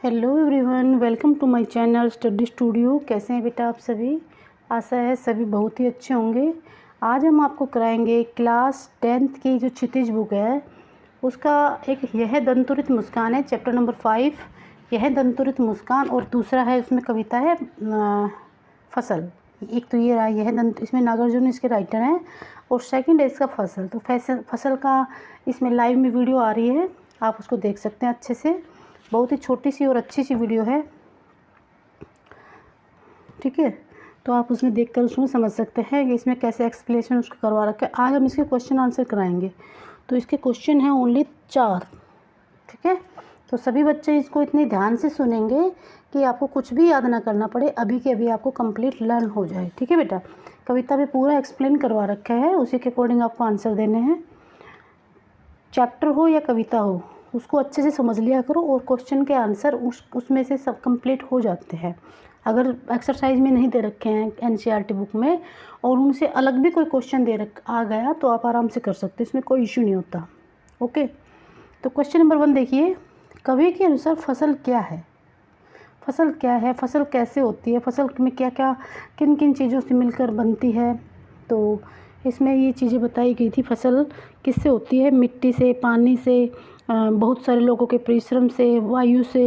Hello everyone, welcome to my channel study studio. कैसे हैं बेटा आप सभी? आशा है सभी बहुत ही अच्छे होंगे। आज हम आपको कराएंगे क्लास 10th की जो क्षितिज बुक है उसका एक यह दंतुरित मुस्कान है, चैप्टर नंबर 5 यह दंतुरित मुस्कान। और दूसरा है उसमें कविता है फसल। एक तो ये रहा यह दंत, इसमें नागार्जुन इसके राइटर हैं, और सेकंड है इसका फसल। तो फसल का इसमें लाइव में वीडियो आ रही है, आप उसको देख सकते हैं अच्छे से। बहुत ही छोटी सी और अच्छी सी वीडियो है, ठीक है। तो आप उसमें देखकर उसमें समझ सकते हैं कि इसमें कैसे एक्सप्लेनेशन उसको करवा रखा है। आज हम इसके क्वेश्चन आंसर कराएंगे। तो इसके क्वेश्चन हैं ओनली 4, ठीक है। तो सभी बच्चे इसको इतने ध्यान से सुनेंगे कि आपको कुछ भी याद ना करना पड़े, अभी के अभी आपको कंप्लीट लर्न हो जाए, ठीक है बेटा। कविता में पूरा एक्सप्लेन करवा रखा है, उसी के अकॉर्डिंग आपको आंसर देने हैं। चैप्टर हो या कविता हो, उसको अच्छे से समझ लिया करो, और क्वेश्चन के आंसर उसमें से सब कंप्लीट हो जाते हैं। अगर एक्सरसाइज में नहीं दे रखे हैं एनसीईआरटी बुक में और उनसे अलग भी कोई क्वेश्चन आ गया तो आप आराम से कर सकते हैं, इसमें कोई इश्यू नहीं होता। ओके, तो क्वेश्चन नंबर 1 देखिए। कवि के अनुसार फसल क्या है? फसल क्या है, फसल कैसे होती है, फसल में क्या क्या किन किन चीज़ों से मिलकर बनती है? तो इसमें ये चीज़ें बताई गई थी। फसल किससे होती है? मिट्टी से, पानी से, बहुत सारे लोगों के परिश्रम से, वायु से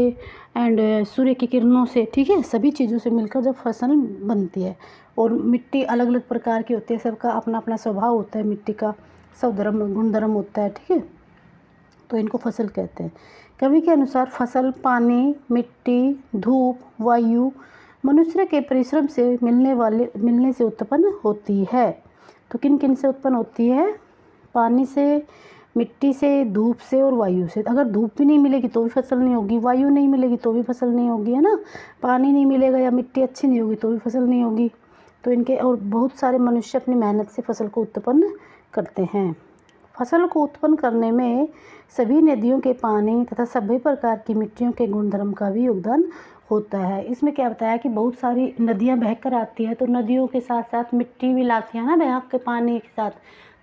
एंड सूर्य की किरणों से, ठीक है। सभी चीज़ों से मिलकर जब फसल बनती है। और मिट्टी अलग अलग प्रकार की होती है, सबका अपना अपना स्वभाव होता है, मिट्टी का सब गुणधर्म होता है, ठीक है। तो इनको फसल कहते हैं। कवि के अनुसार फसल पानी, मिट्टी, धूप, वायु, मनुष्य के परिश्रम से मिलने से उत्पन्न होती है। तो किन किन से उत्पन्न होती है? पानी से, मिट्टी से, धूप से और वायु से। अगर धूप भी नहीं मिलेगी तो भी फसल नहीं होगी, वायु नहीं मिलेगी तो भी फसल नहीं होगी, है ना। पानी नहीं मिलेगा या मिट्टी अच्छी नहीं होगी तो भी फसल नहीं होगी। तो इनके और बहुत सारे मनुष्य अपनी मेहनत से फसल को उत्पन्न करते हैं। फसल को उत्पन्न करने में सभी नदियों के पानी तथा सभी प्रकार की मिट्टियों के गुणधर्म का भी योगदान होता है। इसमें क्या बताया कि बहुत सारी नदियाँ बहकर आती है, तो नदियों के साथ साथ मिट्टी भी लाती है ना बह के पानी के साथ।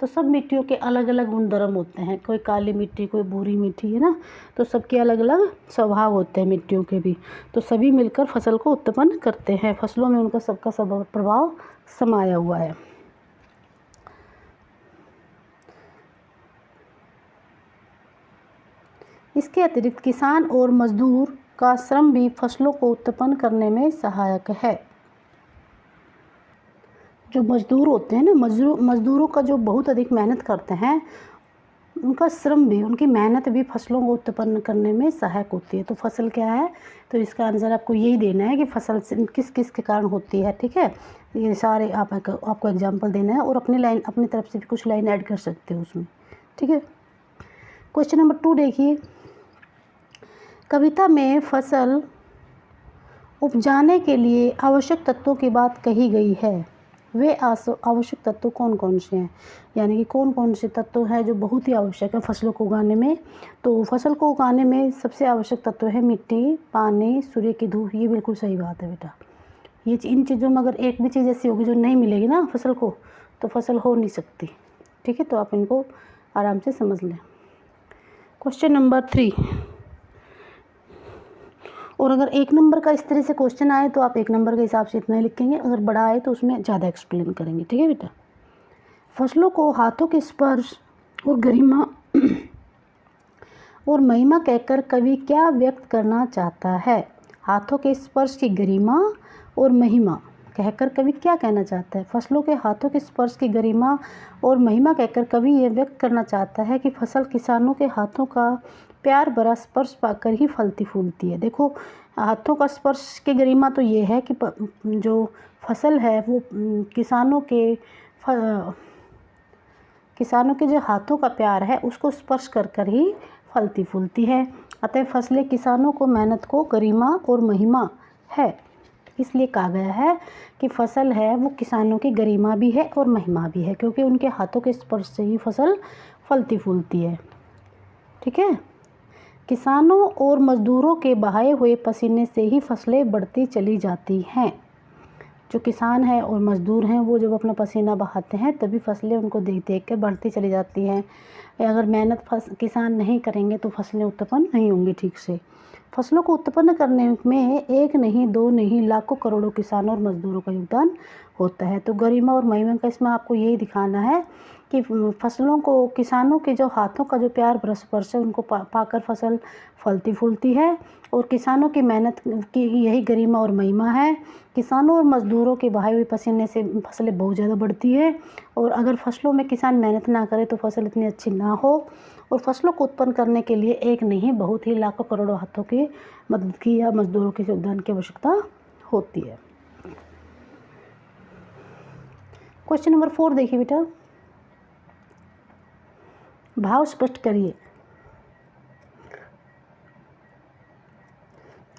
तो सब मिट्टियों के अलग अलग गुणधर्म होते हैं, कोई काली मिट्टी, कोई भूरी मिट्टी, है ना। तो सबके अलग अलग स्वभाव होते हैं मिट्टियों के भी। तो सभी मिलकर फसल को उत्पन्न करते हैं, फसलों में उनका सबका सब प्रभाव समाया हुआ है। इसके अतिरिक्त किसान और मजदूर का श्रम भी फसलों को उत्पन्न करने में सहायक है। जो मजदूर होते हैं ना, मजदूरों का जो बहुत अधिक मेहनत करते हैं, उनका श्रम भी, उनकी मेहनत भी फसलों को उत्पन्न करने में सहायक होती है। तो फसल क्या है? तो इसका आंसर आपको यही देना है कि फसल किस किस के कारण होती है, ठीक है। ये सारे आपको एग्जाम्पल देना है, और अपनी तरफ से भी कुछ लाइन ऐड कर सकते हो उसमें, ठीक है। क्वेश्चन नंबर 2 देखिए। कविता में फसल उपजाने के लिए आवश्यक तत्वों की बात कही गई है। वे आवश्यक तत्व कौन कौन से हैं? यानी कि कौन कौन से तत्व हैं जो बहुत ही आवश्यक है फसलों को उगाने में? तो फसल को उगाने में सबसे आवश्यक तत्व है मिट्टी, पानी, सूर्य की धूप। ये बिल्कुल सही बात है बेटा। इन चीज़ों में अगर एक भी चीज़ ऐसी होगी जो नहीं मिलेगी ना फसल को, तो फसल हो नहीं सकती, ठीक है। तो आप इनको आराम से समझ लें। Question number 3। और अगर 1 नंबर का इस तरह से क्वेश्चन आए तो आप 1 नंबर के हिसाब से इतना ही लिखेंगे, अगर बड़ा आए तो उसमें ज़्यादा एक्सप्लेन करेंगे, ठीक है बेटा। फसलों को हाथों के स्पर्श और गरिमा और महिमा कहकर कवि क्या व्यक्त करना चाहता है? हाथों के स्पर्श की गरिमा और महिमा कहकर कवि क्या कहना चाहता है? फसलों के हाथों के स्पर्श की गरिमा और महिमा कहकर कवि यह व्यक्त करना चाहता है कि फसल किसानों के हाथों का प्यार भरा स्पर्श पाकर ही फलती फूलती है। देखो, हाथों का स्पर्श की गरिमा तो ये है कि जो फसल है वो किसानों के जो हाथों का प्यार है उसको स्पर्श कर कर ही फलती फूलती है। अतः फसलें किसानों को मेहनत को गरिमा और महिमा है, इसलिए कहा गया है कि फसल है वो किसानों की गरिमा भी है और महिमा भी है, क्योंकि उनके हाथों के स्पर्श से ही फसल फलती फूलती है, ठीक है। किसानों और मजदूरों के बहाए हुए पसीने से ही फसलें बढ़ती चली जाती हैं। जो किसान हैं और मजदूर हैं वो जब अपना पसीना बहाते हैं तभी फसलें उनको देख देख कर बढ़ती चली जाती हैं। अगर मेहनत किसान नहीं करेंगे तो फसलें उत्पन्न नहीं होंगी ठीक से। फसलों को उत्पन्न करने में एक नहीं, दो नहीं, लाखों करोड़ों किसानों और मजदूरों का योगदान होता है। तो गरिमा और महिमा का इसमें आपको यही दिखाना है कि फसलों को, किसानों के जो हाथों का जो प्यार स्पर्श है उनको पाकर फसल फलती फूलती है, और किसानों की मेहनत की यही गरिमा और महिमा है। किसानों और मजदूरों के बहाए हुए पसीने से फसलें बहुत ज़्यादा बढ़ती है, और अगर फसलों में किसान मेहनत ना करे तो फसल इतनी अच्छी ना हो। और फसलों को उत्पन्न करने के लिए एक नहीं, बहुत ही लाखों करोड़ों हाथों की मदद की या मजदूरों के योगदान की आवश्यकता होती है। क्वेश्चन नंबर 4 देखिए बेटा, भाव स्पष्ट करिए।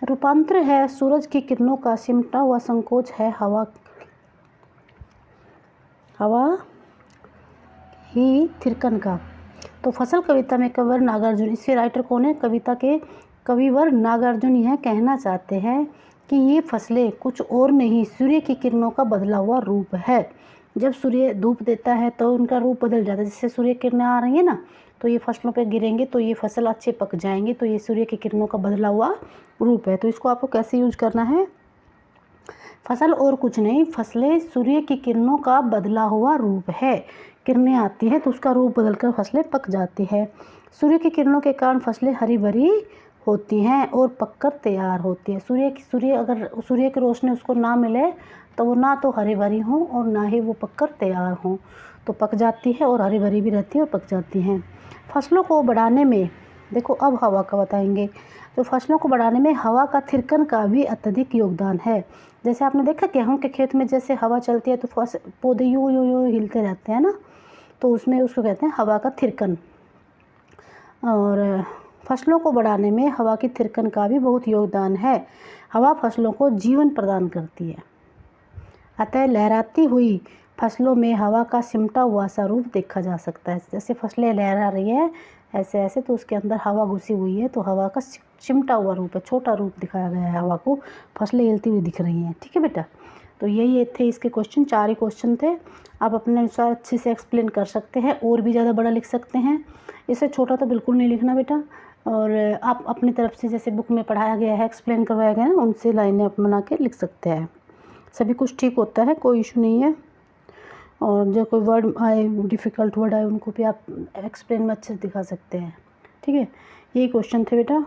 रूपांतर है सूरज की किरणों का, सिमटा हुआ संकोच है हवा ही थिरकन का। तो फसल कविता में कविवर नागार्जुन, इससे राइटर कौन है? कविता के कविवर नागार्जुन यह कहना चाहते हैं कि ये फसलें कुछ और नहीं, सूर्य की किरणों का बदला हुआ रूप है। जब सूर्य धूप देता है तो उनका रूप बदल जाता है। जैसे सूर्य किरणें आ रही है ना, तो ये फसलों पे गिरेंगे तो ये फसल अच्छे पक जाएंगे। तो ये सूर्य की किरणों का बदला हुआ रूप है। तो इसको आपको कैसे यूज करना है? फसल और कुछ नहीं, फसलें सूर्य की किरणों का बदला हुआ रूप है। किरणें आती हैं तो उसका रूप बदलकर फसलें पक जाती है। सूर्य की किरणों के कारण फसलें हरी भरी होती हैं और पककर तैयार होती है। अगर सूर्य की रोशनी उसको ना मिले तो वो ना तो हरी भरी हो और ना ही वो पककर तैयार हो, तो पक जाती है और हरी भरी भी रहती है और पक जाती हैं। फसलों को बढ़ाने में, देखो अब हवा का बताएंगे, तो फसलों को बढ़ाने में हवा का थिरकन का भी अत्यधिक योगदान है। जैसे आपने देखा गेहूं के खेत में जैसे हवा चलती है तो पौधे यूं यूं यूं हिलते रहते हैं ना, तो उसमें उसको कहते हैं हवा का थिरकन। और फसलों को बढ़ाने में हवा की थिरकन का भी बहुत योगदान है। हवा फसलों को जीवन प्रदान करती है, अतः लहराती हुई फसलों में हवा का सिमटा हुआ सा रूप देखा जा सकता है। जैसे फसलें लहरा रही है ऐसे ऐसे, तो उसके अंदर हवा घुसी हुई है, तो हवा का चिमटा हुआ रूप है, छोटा रूप दिखाया गया है हवा को, फसलें हिलती हुई दिख रही हैं। ठीक है बेटा, तो यही थे इसके क्वेश्चन, 4 ही क्वेश्चन थे। आप अपने अनुसार अच्छे से एक्सप्लेन कर सकते हैं, और भी ज़्यादा बड़ा लिख सकते हैं, इससे छोटा तो बिल्कुल नहीं लिखना बेटा। और आप अपनी तरफ से जैसे बुक में पढ़ाया गया है, एक्सप्लेन करवाया गया है, उनसे लाइनें आप बना के लिख सकते हैं। सभी कुछ ठीक होता है, कोई इशू नहीं है। और जो कोई वर्ड आए, डिफ़िकल्ट वर्ड आए, उनको भी आप एक्सप्लेन में अच्छे से दिखा सकते हैं। ठीक है, यही क्वेश्चन थे बेटा।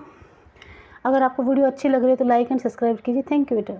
अगर आपको वीडियो अच्छी लग रही है तो लाइक एंड सब्सक्राइब कीजिए। थैंक यू बेटा।